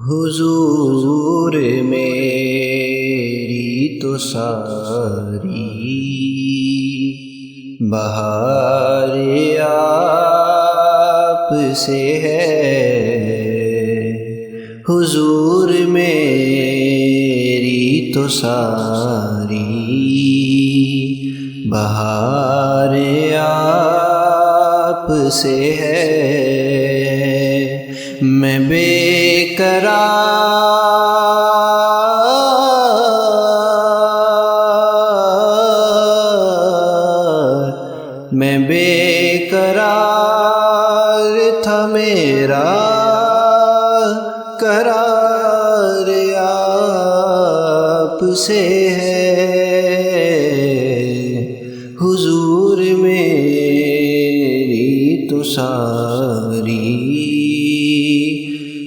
حضور میری تو ساری بہار آپ سے ہے، حضور میری تو ساری بہار آپ سے ہے، میں بے میں بے قرار تھا، میرا قرار آپ سے ہے، حضور میری تو ساری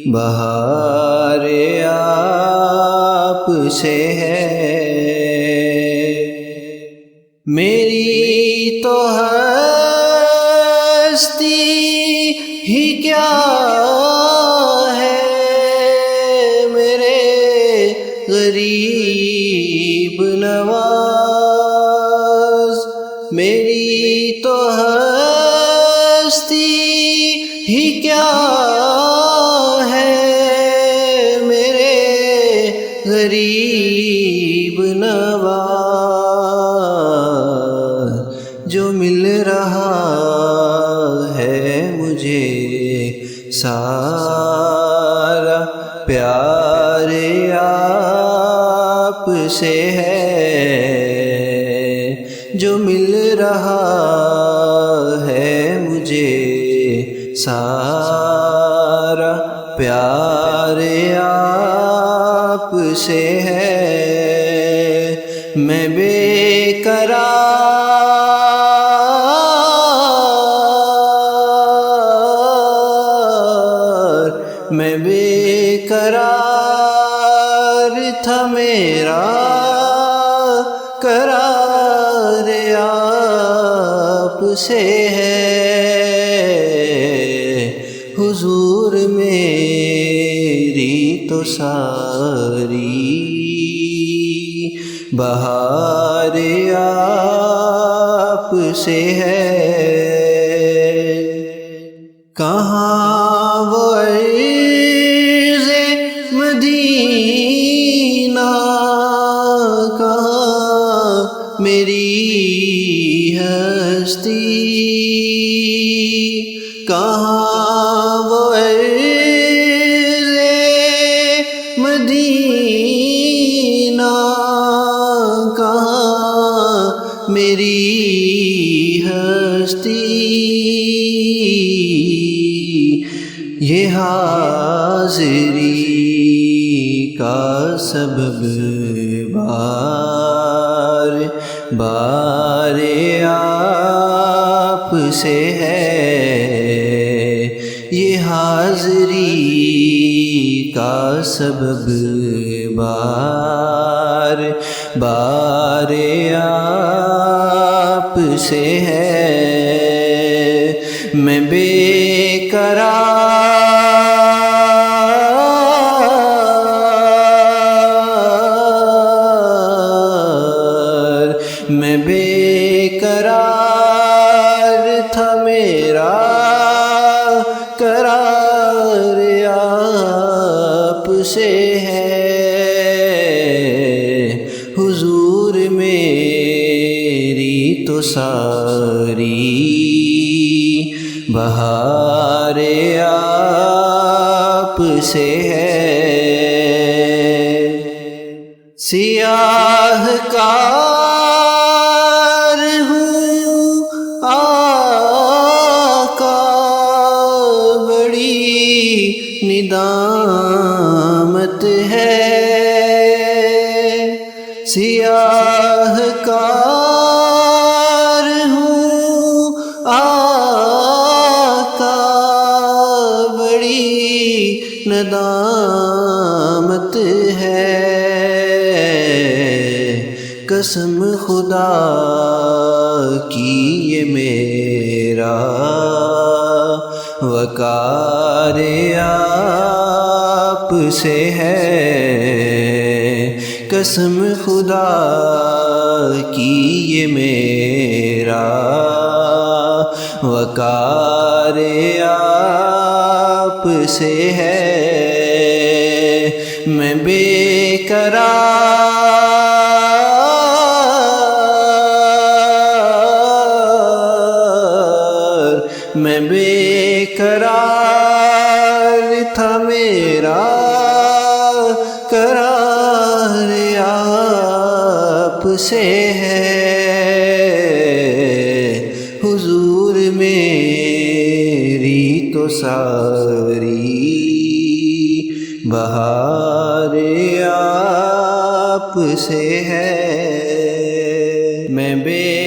بہار آپ سے ہے، میری تو ہستی ہی کیا ہے، میرے غریب نواز، میری تو ہستی ہی کیا ہے، میرے غریب نواز، جو مل رہا ہے مجھے سارا پیار آپ سے ہے، جو مل رہا ہے مجھے سارا پیار آپ سے ہے، میں بے قرار تھا، میرا قرار آپ سے ہے، حضور میری تو ساری بہار آپ سے ہے، کہاں وہ عرض مدینہ، کہاں میری ہستی، کہاں وہ عرض مدینہ، کہاں میری ہستی، یہ حاضری کا سبب بار بار آپ سے ہے، یہ حاضری کا سبب بار بار آپ سے ہے، میں بے میں بے قرار تھا، میرا قرار آپ سے ہے، حضور میری تو ساری بہار آپ سے ہے، سیاہ کار ہوں آقا، بڑی ندامت ہے، سیاہ کار ہوں آقا، بڑی ندامت ہے، قسم خدا کی یہ میرا وقار آپ سے ہے، قسم خدا کی یہ میرا وقار آپ سے ہے، میں بے قرار، میں بے قرار تھا، میرا قرار آپ سے ہے، حضور میری تو ساری بہار آپ سے ہے، میں بے